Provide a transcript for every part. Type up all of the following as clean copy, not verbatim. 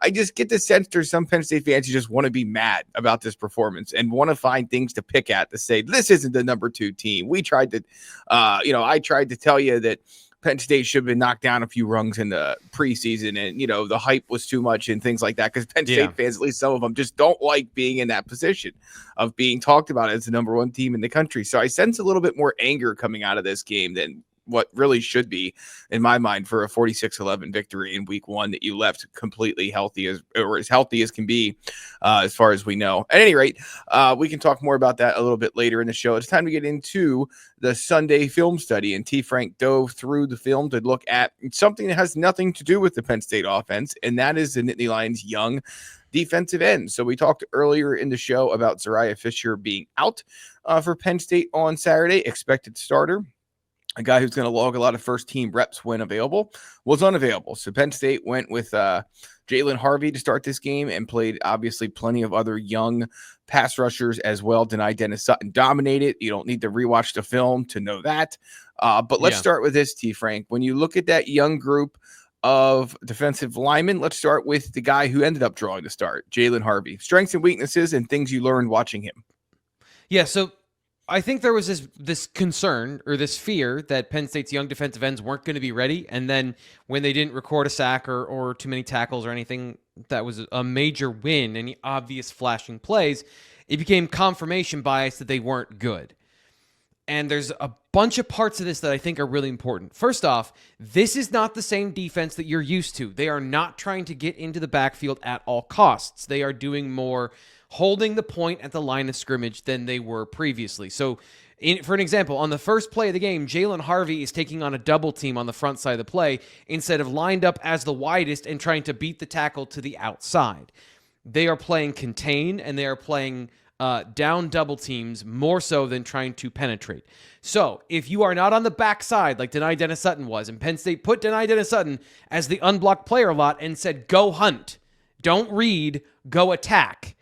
I just get the sense there's some Penn State fans who just want to be mad about this performance and want to find things to pick at to say, this isn't the number 2 team. We tried to, I tried to tell you that Penn State should have been knocked down a few rungs in the preseason, and the hype was too much and things like that, because Penn State fans, at least some of them, just don't like being in that position of being talked about as the number 1 team in the country. So I sense a little bit more anger coming out of this game than what really should be, in my mind, for a 46-11 victory in week 1 that you left completely healthy as healthy as can be, as far as we know. At any rate, we can talk more about that a little bit later in the show. It's time to get into the Sunday film study, and T. Frank dove through the film to look at something that has nothing to do with the Penn State offense, and that is the Nittany Lions' young defensive end. So we talked earlier in the show about Zariah Fisher being out for Penn State on Saturday, expected starter. A guy who's going to log a lot of first-team reps when available, was unavailable. So Penn State went with Jaylen Harvey to start this game and played, obviously, plenty of other young pass rushers as well. Dennis Sutton dominated. You don't need to rewatch the film to know that. But let's start with this, T. Frank. When you look at that young group of defensive linemen, let's start with the guy who ended up drawing the start, Jaylen Harvey. Strengths and weaknesses and things you learned watching him. Yeah, so I think there was this concern or this fear that Penn State's young defensive ends weren't going to be ready. And then when they didn't record a sack or too many tackles or anything that was a major win, any obvious flashing plays, it became confirmation bias that they weren't good. And there's a bunch of parts of this that I think are really important. First off, this is not the same defense that you're used to. They are not trying to get into the backfield at all costs. They are doing more holding the point at the line of scrimmage than they were previously. So, for an example, on the first play of the game, Jaylen Harvey is taking on a double team on the front side of the play instead of lined up as the widest and trying to beat the tackle to the outside. They are playing contain, and they are playing down double teams more so than trying to penetrate. So if you are not on the backside like Dennis Sutton was, and Penn State put Dennis Sutton as the unblocked player a lot and said, go hunt, don't read, go attack,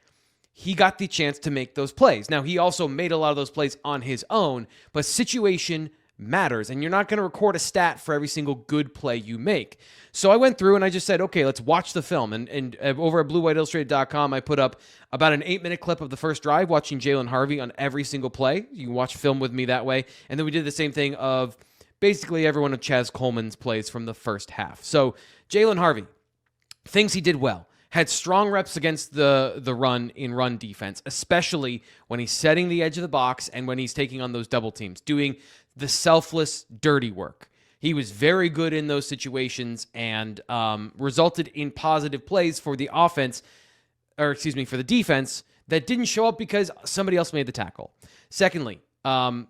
he got the chance to make those plays. Now, he also made a lot of those plays on his own, but situation matters, and you're not going to record a stat for every single good play you make. So I went through and I just said, okay, let's watch the film. And over at BlueWhiteIllustrated.com, I put up about an 8-minute clip of the first drive watching Jaylen Harvey on every single play. You can watch film with me that way. And then we did the same thing of basically every one of Chaz Coleman's plays from the first half. So Jaylen Harvey, things he did well. Had strong reps against the run in run defense, especially when he's setting the edge of the box and when he's taking on those double teams, doing the selfless, dirty work. He was very good in those situations and resulted in positive plays for the offense, for the defense that didn't show up because somebody else made the tackle. Secondly,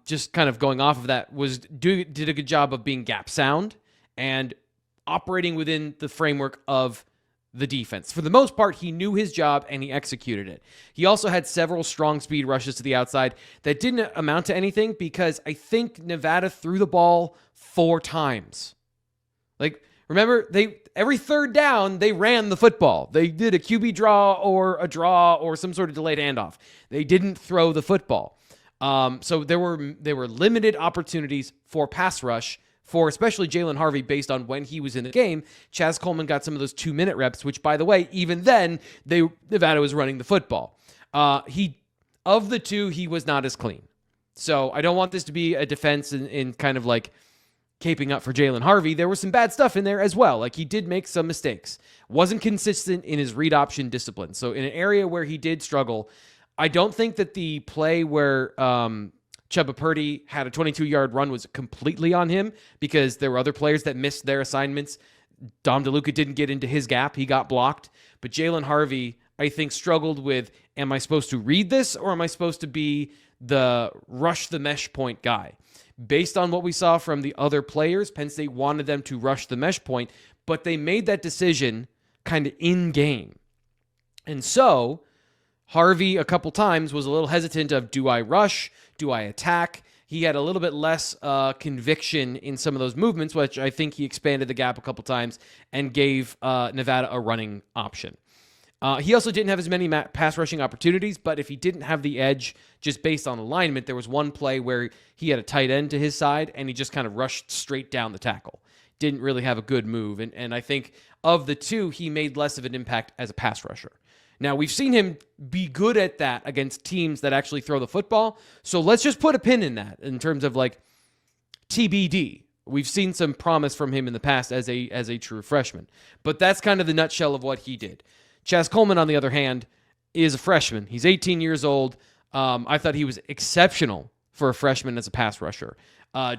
just kind of going off of that, did a good job of being gap sound and operating within the framework of the defense. For the most part, he knew his job and he executed it. He also had several strong speed rushes to the outside that didn't amount to anything because I think Nevada threw the ball 4 times. Like, remember, every third down, they ran the football. They did a QB draw or some sort of delayed handoff. They didn't throw the football. So there were limited opportunities for pass rush for especially Jaylen Harvey based on when he was in the game. Chaz Coleman got some of those 2-minute reps, which, by the way, even then, Nevada was running the football. Of the two, he was not as clean. So I don't want this to be a defense in kind of like caping up for Jaylen Harvey. There was some bad stuff in there as well. Like, he did make some mistakes. Wasn't consistent in his read option discipline. So in an area where he did struggle, I don't think that the play where Chubba Purdy had a 22-yard run was completely on him because there were other players that missed their assignments. Dom DeLuca didn't get into his gap. He got blocked. But Jaylen Harvey, I think, struggled with, am I supposed to read this or am I supposed to be the rush the mesh point guy? Based on what we saw from the other players, Penn State wanted them to rush the mesh point, but they made that decision kind of in-game. And so Harvey, a couple times, was a little hesitant of, do I rush? Do I attack? He had a little bit less conviction in some of those movements, which I think he expanded the gap a couple times and gave Nevada a running option. He also didn't have as many pass rushing opportunities, but if he didn't have the edge just based on alignment, there was one play where he had a tight end to his side and he just kind of rushed straight down the tackle. didn't really have a good move. And I think of the two, he made less of an impact as a pass rusher. Now, we've seen him be good at that against teams that actually throw the football. So let's just put a pin in that in terms of like TBD. We've seen some promise from him in the past as a true freshman. But that's kind of the nutshell of what he did. Chaz Coleman, on the other hand, is a freshman. He's 18 years old. I thought he was exceptional for a freshman as a pass rusher.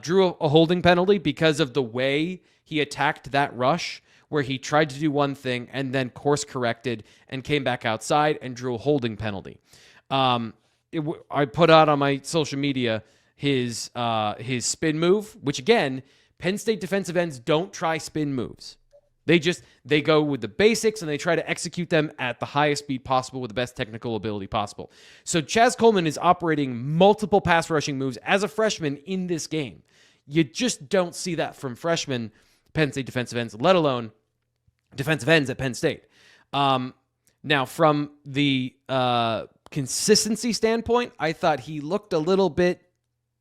Drew a holding penalty because of the way he attacked that rush, where he tried to do one thing and then course corrected and came back outside and drew a holding penalty. I put out on my social media his spin move, which again, Penn State defensive ends don't try spin moves. They go with the basics and they try to execute them at the highest speed possible with the best technical ability possible. So Chaz Coleman is operating multiple pass rushing moves as a freshman in this game. You just don't see that from freshmen Penn State defensive ends, let alone defensive ends at Penn State. Now, from the consistency standpoint, I thought he looked a little bit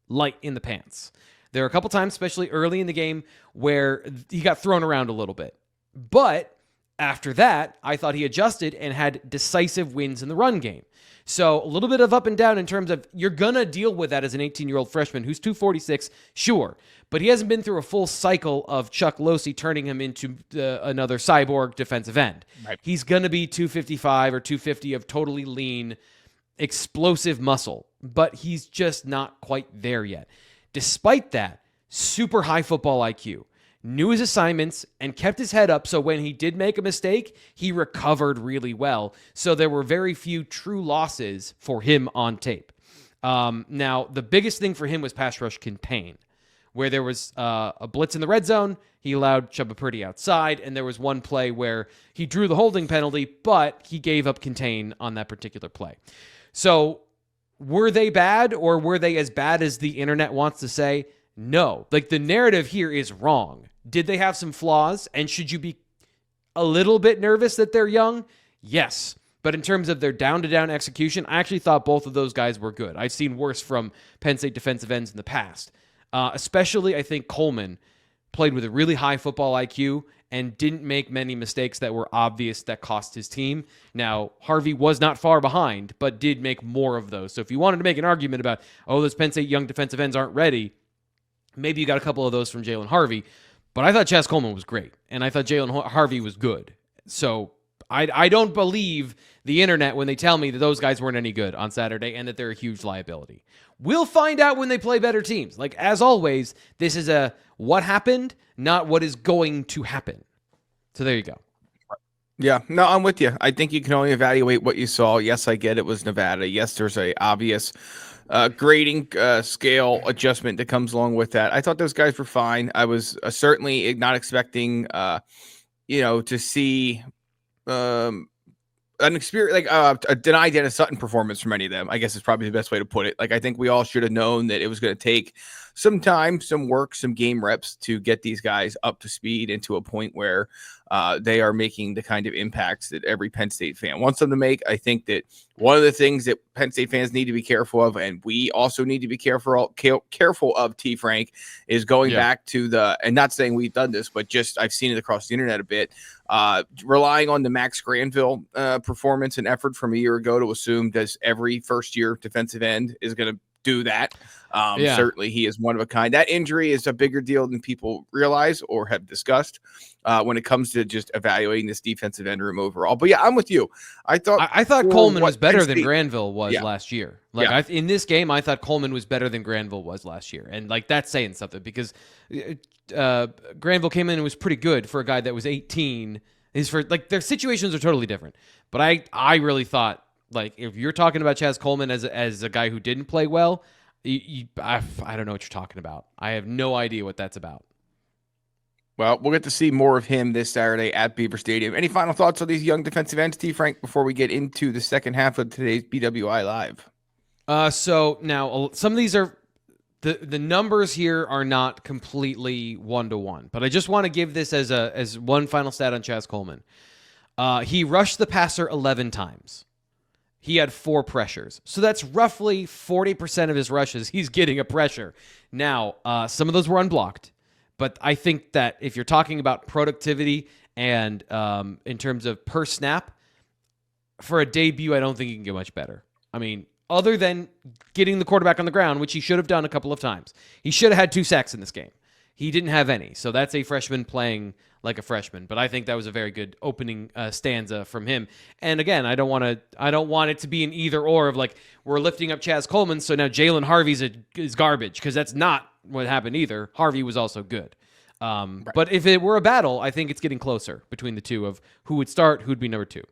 light in the pants. There were a couple times, especially early in the game, where he got thrown around a little bit. But after that, I thought he adjusted and had decisive wins in the run game. So a little bit of up and down in terms of you're going to deal with that as an 18-year-old freshman who's 246, sure. But he hasn't been through a full cycle of Chuck Losey turning him into another cyborg defensive end. Right. He's going to be 255 or 250 of totally lean, explosive muscle. But he's just not quite there yet. Despite that, super high football IQ. Knew his assignments and kept his head up, so when he did make a mistake, he recovered really well. So there were very few true losses for him on tape. Now, the biggest thing for him was pass rush contain, where there was a blitz in the red zone. He allowed Chubba Purdy outside, and there was one play where he drew the holding penalty, but he gave up contain on that particular play. So were they bad, or were they as bad as the internet wants to say? No. Like, the narrative here is wrong. Did they have some flaws? And should you be a little bit nervous that they're young? Yes. But in terms of their down-to-down execution, I actually thought both of those guys were good. I've seen worse from Penn State defensive ends in the past. Especially, I think Coleman played with a really high football IQ and didn't make many mistakes that were obvious that cost his team. Now, Harvey was not far behind, but did make more of those. So if you wanted to make an argument about, those Penn State young defensive ends aren't ready, maybe you got a couple of those from Jaylen Harvey. But I thought Chaz Coleman was great, and I thought Jaylen Harvey was good. So I don't believe the internet when they tell me that those guys weren't any good on Saturday and that they're a huge liability. We'll find out when they play better teams. Like, as always, this is a what happened, not what is going to happen. So there you go. Yeah, no, I'm with you. I think you can only evaluate what you saw. Yes, I get it was Nevada. Yes, there's a obvious grading scale adjustment that comes along with that. I thought those guys were fine. I was certainly not expecting, to see an experience like a denied Dennis Sutton performance from any of them. I guess is probably the best way to put it. Like, I think we all should have known that it was going to take some time, some work, some game reps to get these guys up to speed and to a point where they are making the kind of impacts that every Penn State fan wants them to make. I think that one of the things that Penn State fans need to be careful of, and we also need to be careful of, T. Frank, is going back to and not saying we've done this, but just I've seen it across the internet a bit, relying on the Max Granville performance and effort from a year ago to assume that every first-year defensive end is going to do that. Certainly he is one of a kind. That injury is a bigger deal than people realize or have discussed when it comes to just evaluating this defensive end room overall. But yeah, I'm with you. I thought Coleman was better than Granville was last year. In this game, I thought Coleman was better than Granville was last year. And that's saying something because Granville came in and was pretty good for a guy that was 18. Their situations are totally different. But I really thought, if you're talking about Chaz Coleman as a guy who didn't play well, I don't know what you're talking about. I have no idea what that's about. Well, we'll get to see more of him this Saturday at Beaver Stadium. Any final thoughts on these young defensive ends, T. Frank, before we get into the second half of today's BWI Live? So now some of these are the numbers here are not completely 1-to-1, but I just want to give this as one final stat on Chaz Coleman. He rushed the passer 11 times. He had 4 pressures. So that's roughly 40% of his rushes. He's getting a pressure. Now, some of those were unblocked, But I think that if you're talking about productivity and in terms of per snap, for a debut, I don't think he can get much better. I mean, other than getting the quarterback on the ground, which he should have done a couple of times. He should have had 2 sacks in this game. He didn't have any. So that's a freshman playing like a freshman. But I think that was a very good opening stanza from him. And again, I don't want it to be an either or of like we're lifting up Chaz Coleman, so now Jaylen Harvey's is garbage, because that's not what happened either. Harvey was also good. Right. But if it were a battle, I think it's getting closer between the two of who would start, who'd be number 2.